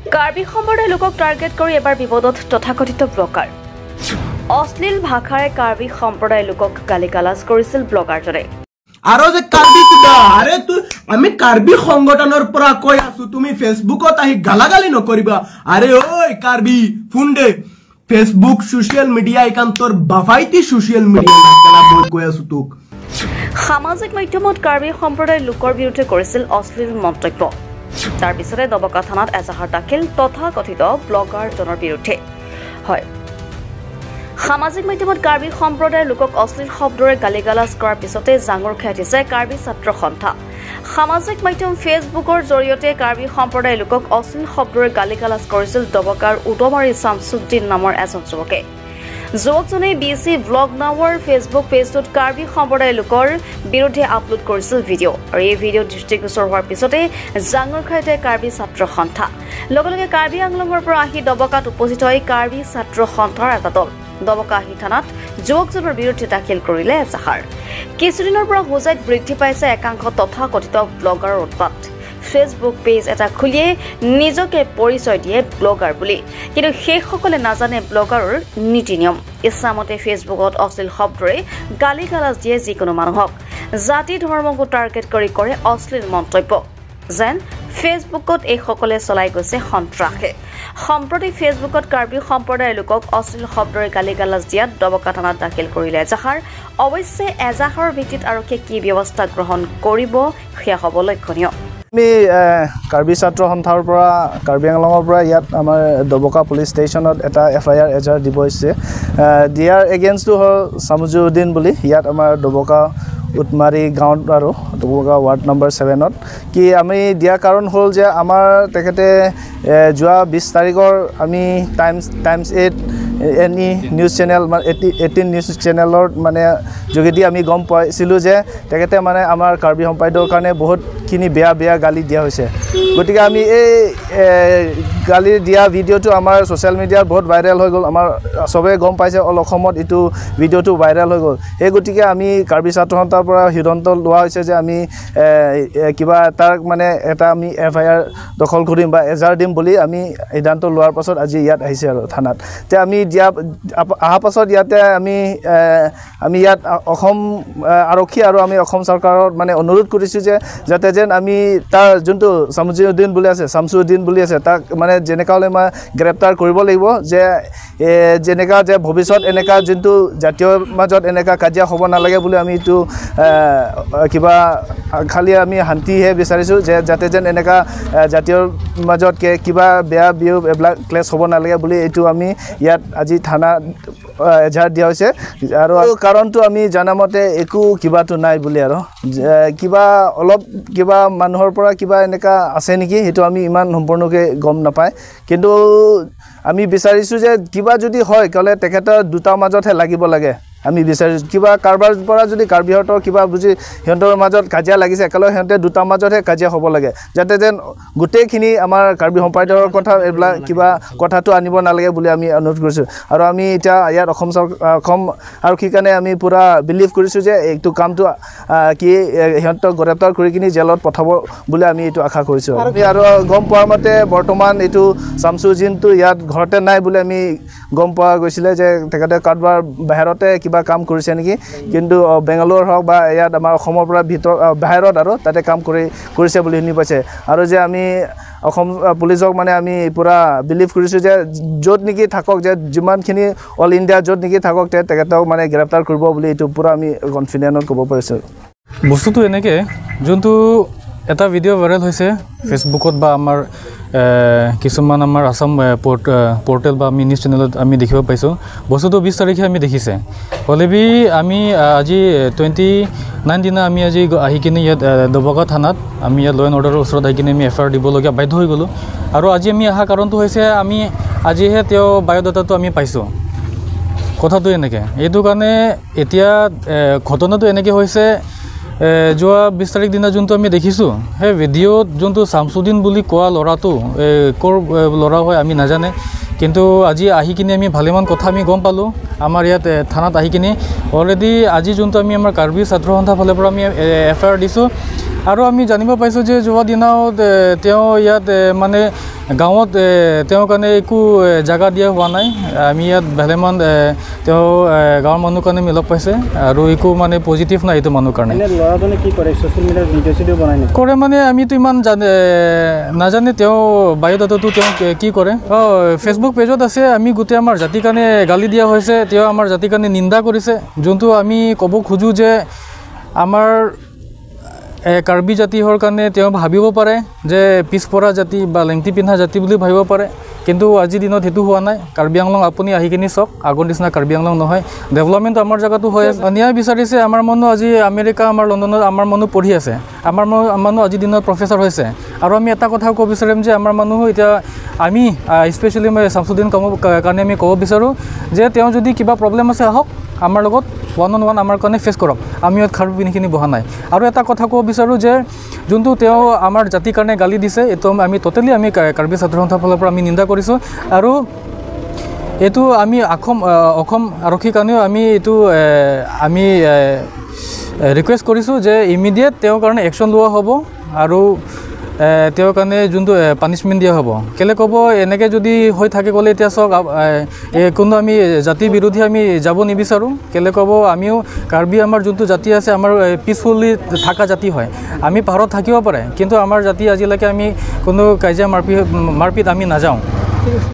কাৰ্বি সম্প্ৰদায়ৰ লোকক টাৰ্গেট কৰি এবাৰ বিপদত তথাকথিত ব্লগাৰ অশ্লীল ভাষাৰে কাৰ্বি সম্প্ৰদায়ৰ লোকক গালি-গালাজ কৰিছিল ব্লগাৰজনে আৰু যে কাৰ্বি কিবা আৰে আমি কাৰ্বি সংগঠনৰ পৰা কৈ আছো তুমি ফেসবুকত আহি গালাগালি নকৰিবা আৰে ওই কাৰ্বি ফুন্ডে ফেসবুক সোশ্যাল মিডিয়া একান্তৰ বাফাইতি সোশ্যাল মিডিয়া নাকলা বই কৈ আছো তোক সামাজিক মাধ্যমত কাৰ্বি সম্প্ৰদায়ৰ লোকৰ বিৰুদ্ধে কৰিছিল অশ্লীল মন্তব্য তাৰ পিছতে দবকা থানাত এজাহাৰ দাখিল তথাকথিত ব্লগাৰজনৰ বিৰুদ্ধে হয় সামাজিক মাধ্যমত কাৰ্বি সম্প্ৰদায়ৰ লোকক অশ্লীল শব্দৰে গালি-গালাজ কৰাৰ পিছতে জাঙুৰ খাই দিছে কাৰ্বি ছাত্ৰ সন্থা সামাজিক মাধ্যম ফেসবুকৰ জৰিয়তে কাৰ্বি সম্প্ৰদায়ৰ লোকক অশ্লীল শব্দৰে গালি-গালাজ কৰিছিল দবকাৰ উদমাৰী শামছুদ্দিন নামৰ এজন যুৱকে যুৱকজনে বিসি ব্লগ নামৰ ফেসবুক পেজটোত কাৰ্বি সম্প্ৰদায়ৰ লোকৰ বিৰুদ্ধে আপলোড কৰিছিল ভিডিঅ' আৰু এই ভিডিঅ' দৃষ্টিগোচৰ হোৱাৰ পিছতে জাঙুৰ খাইতে কাৰ্বি ছাত্ৰ সন্থা লগে কাৰ্বি আংলঙৰ পৰা আহি দবকাত উপস্থিত হৈ কাৰ্বি ছাত্ৰ সন্থাৰ এটা দল দবকাহি থানাত যুৱকজনৰ বিৰুদ্ধে দাখিল কৰিলে এজাহাৰ কিছুদিনৰ পৰা হোজাইত বৃদ্ধি পাইছে একাংশ তথাকথিত ব্লগাৰৰ উৎপাত ফেসবুক পেজ এটা খুলিয়ে নিজকে পৰিচয় দিয়ে ব্লগাৰ বুলি কিন্তু সেইসকলে নাজানে ব্লগাৰৰ নীতি নিয়ম ইচ্ছামতে ফেসবুকত অশ্লীল শব্দৰে গালি-গালাজ দিয়ে যিকোনো মানুহক জাতি ধৰ্মক টাৰ্গেট কৰি কৰে অশ্লীল মন্তব্য যেন ফেসবুকত এই সকলে চলাই গৈছে সন্ত্ৰাসে সম্প্ৰতি ফেসবুকত কাৰ্বি সম্প্ৰদায়ৰ লোকক অশ্লীল শব্দৰে গালি-গালাজ দিয়াত দবকা থানাত দাখিল কৰিলে এজাহাৰ অৱশ্যে এজাহাৰৰ ভিত্তিত আৰক্ষীয়ে কি ব্যৱস্থা গ্ৰহণ কৰিব সেয়া হ'ব লক্ষণীয় আমি কাৰ্বি ছাত্ৰ সন্থাৰ পৰা কাৰ্বি আংলঙৰ পৰা ইয়াত আমাৰ দবকা পুলিচ ষ্টেচনত এটা FIR এজাহাৰ দিব হৈছে দিয়াৰ এগেইনষ্টটো হ'ল শামছুদ্দিন বুলি ইয়াত আমাৰ দবকা উটমাৰী গাঁৱত আৰু দবকা ৱাৰ্ড নম্বৰ 7ত কি আমি দিয়াৰ কাৰণ হ'ল যে আমাৰ তেখেতে যোৱা 20 তাৰিখৰ আমি times 8 any news channel 18 news চেনেলৰ মানে যোগেদি আমি গম পাইছিলোঁ যে তেখেতে মানে আমাৰ কাৰ্বি সম্প্ৰদায়ৰ কাৰণে বহুতখিনি বেয়া গালি দিয়া হৈছে গতিকে আমি এই গালি দিয়া ভিডিঅ'টো আমাৰ ছ'চিয়েল মিডিয়াত বহুত ভাইৰেল হৈ গ'ল আমাৰ সবে গম পাইছে অল অসমত এইটো ভিডিঅ'টো ভাইৰেল হৈ গ'ল এই গতিকে আমি কাৰ্বি ছাত্ৰ সন্থাৰ পৰা সিদ্ধান্ত লোৱা হৈছে যে আমি কিবা তাৰ মানে এটা আমি FIR দখল কৰিম বা এজাহাৰ দিম বুলি আমি সিদ্ধান্ত লোৱাৰ পাছত আজি ইয়াত আহিছে আৰু থানাত তে আমি অহা পাছত ইয়াতে আমি ইয়াত অসম আৰক্ষী আৰু আমি অসম চৰকাৰৰ মানে অনুৰোধ কৰিছোঁ যে যাতে যেন আমি তাৰ যোনটো শামছুদ্দিন বুলি আছে তাক মানে যেনেকা হ'লে মই গ্ৰেপ্তাৰ কৰিব লাগিব যে যেনেকা যে ভৱিষ্যত এনেকা যোনটো জাতীয় মাজত এনেকা কাজিয়া হ'ব নালাগে বুলি আমি এইটো কিবা খালি আমি শান্তিহে বিচাৰিছোঁ যে যাতে যেন এনেকা জাতীয় মাজত কিবা বেয়া বিয়োগ এইবিলাক ক্লেছ হ'ব নালাগে বুলি এইটো আমি ইয়াত আজি থানা এজাহাৰ দিয়া হৈছে আৰু কাৰণটো আমি জানামতে একো কিবাটো নাই বুলি আৰু কিবা অলপ কিবা মানুহৰ পৰা কিবা এনেকা আছে নেকি সেইটো আমি ইমান সম্পূৰ্ণকৈ গম নাপায় কিন্তু আমি বিচাৰিছোঁ যে কিবা যদি হয় ক'লে তেখেতৰ দুটাৰ মাজতহে লাগিব লাগে আমি বিচাৰিছোঁ কিবা কাৰোবাৰ পৰা যদি কাৰ্বিহঁতৰ কিবা বুজি সিহঁতৰ মাজত কাজিয়া লাগিছে একেলগে সিহঁতে দুটাৰ মাজতহে কাজিয়া হ'ব লাগে যাতে যেন গোটেইখিনি আমাৰ কাৰ্বি সম্প্ৰদায়ৰ কথা এইবিলাক কিবা কথাটো আনিব নালাগে বুলি আমি অনুৰোধ কৰিছোঁ আৰু আমি এতিয়া ইয়াত অসম আৰক্ষীৰ কাৰণে আমি পূৰা বিলিভ কৰিছোঁ যে এইটো কামটো কি সিহঁতক গ্ৰেপ্তাৰ কৰি কিনি জেলত পঠাব বুলি আমি এইটো আশা কৰিছোঁ আৰু গম পোৱাৰ মতে বৰ্তমান এইটো শামছুদ্দিনটো ইয়াত ঘৰতে নাই বুলি আমি গম পোৱা গৈছিলে যে তেখেতে কাৰোবাৰ বাহিৰতে কিবা কাম কৰিছে নেকি কিন্তু বেংগালোৰ হওক বা ইয়াত আমাৰ অসমৰ পৰা বাহিৰত আৰু তাতে কাম কৰিছে বুলি শুনি পাইছে আৰু যে আমি অসম পুলিচক মানে আমি পূৰা বিলিভ কৰিছোঁ যে য'ত নেকি থাকক যে যিমানখিনি অল ইণ্ডিয়া য'ত নেকি থাকক তেখেতক মানে গ্ৰেপ্তাৰ কৰিব বুলি এইটো পূৰা আমি কনফিডেণ্টত ক'ব পাৰিছোঁ বস্তুটো এনেকৈ যোনটো এটা ভিডিঅ' ভাইৰেল হৈছে ফেচবুকত বা আমাৰ কিছুমান আমাৰ আসাম পৰ্টেল বা আমি নিউজ চেনেলত আমি দেখিব পাইছোঁ বস্তুটো 20 তাৰিখে আমি দেখিছে হ'লেবি আমি আজি 29 দিনা আমি আজি আহি কিনে ইয়াত দবকা থানাত আমি ইয়াত ল এণ্ড অৰ্ডাৰৰ ওচৰত আহি কিনে আমি FIR দিবলগীয়া বাধ্য হৈ গ'লোঁ আৰু আজি আমি অহা কাৰণটো হৈছে আমি আজিহে তেওঁ বায়'ডাটাটো আমি পাইছোঁ কথাটো এনেকৈ এইটো কাৰণে এতিয়া ঘটনাটো এনেকৈ হৈছে যোৱা 20 তাৰিখ দিনা যোনটো আমি দেখিছোঁ সেই ভিডিঅ'ত যোনটো শামছুদ্দিন বুলি কোৱা ল'ৰাটো ক'ৰ ল'ৰা হয় আমি নাজানে কিন্তু আজি আহি কিনে আমি ভালেমান কথা আমি গম পালোঁ আমাৰ ইয়াত থানাত আহি কিনে অলৰেডি আজি যোনটো আমি আমাৰ কাৰ্বি ছাত্ৰ সন্থাৰ ফালৰ পৰা আমি FIR দিছোঁ আৰু আমি জানিব পাইছোঁ যে যোৱা দিনাও তেওঁ ইয়াত মানে গাঁৱত তেওঁৰ কাৰণে একো জাগা দিয়া হোৱা নাই আমি ইয়াত ভালেমান তেওঁ গাঁৱৰ মানুহৰ কাৰণে মিলক পাইছে আৰু একো মানে পজিটিভ নাই এইটো মানুহৰ কাৰণে ল'ৰাজনে কি কৰে ছ'চিয়েল মিডিয়াত ভিডিঅ' চিডিঅ' বনাই কৰে মানে আমিতো ইমান নাজানে তেওঁ বায়'ডাটাটো তেওঁ কি কৰে ফেচবুক পেজত আছে আমি গোটেই আমাৰ জাতিৰ কাৰণে গালি দিয়া হৈছে তেওঁ আমাৰ জাতিৰ কাৰণে নিন্দা কৰিছে যোনটো আমি ক'ব খোজোঁ যে আমাৰ কাৰ্বি জাতিৰ কাৰণে তেওঁ ভাবিব পাৰে যে পিছপৰা জাতি বা লেংটি পিন্ধা জাতি বুলি ভাবিব পাৰে কিন্তু আজিৰ দিনত সেইটো হোৱা নাই কাৰ্বি আংলং আপুনি আহি কিনি চাওক আগৰ নিচিনা কাৰ্বি আংলং নহয় ডেভেলপমেণ্ট আমাৰ জেগাটো হৈ আছে ন্যায় বিচাৰিছে আমাৰ মানুহ আজি আমেৰিকা আমাৰ লণ্ডনত আমাৰ মানুহ পঢ়ি আছে আমাৰ মানুহ আজিৰ দিনত প্ৰফেচাৰ হৈছে আৰু আমি এটা কথা ক'ব বিচাৰিম যে আমাৰ মানুহ এতিয়া আমি স্পেচিয়েলি মই শামছুদ্দিন কাৰণে আমি ক'ব বিচাৰোঁ যে তেওঁ যদি কিবা প্ৰব্লেম আছে আহক আমাৰ লগত 1-on-1 আমাৰ কাৰণে ফেচ কৰক আমি ইয়াত খাৰু পিন্ধিখিনি বহা নাই আৰু এটা কথা ক'ব বিচাৰোঁ যে যোনটো তেওঁ আমাৰ জাতিৰ কাৰণে গালি দিছে এইটো আমি টোটেলি আমি কাৰ্বি ছাত্ৰ সন্থাৰ ফালৰ পৰা আমি নিন্দা কৰিছোঁ আৰু এইটো আমি অসম আৰক্ষীৰ কাৰণেও আমি এইটো আমি ৰিকুৱেষ্ট কৰিছোঁ যে ইমিডিয়েট তেওঁৰ কাৰণে একশ্যন লোৱা হ'ব আৰু তেওঁৰ কাৰণে যোনটো পানিছমেণ্ট দিয়া হ'ব কেলৈ ক'ব এনেকৈ যদি হৈ থাকে ক'লে এতিয়া চাওক কোনো আমি জাতি বিৰোধী আমি যাব নিবিচাৰোঁ কেলৈ ক'ব আমিও কাৰ্বি আমাৰ যোনটো জাতি আছে আমাৰ পিছফুলি থকা জাতি হয় আমি পাহাৰত থাকিব পাৰে কিন্তু আমাৰ জাতি আজিলৈকে আমি কোনো কাজিয়া মাৰপিট আমি নাযাওঁ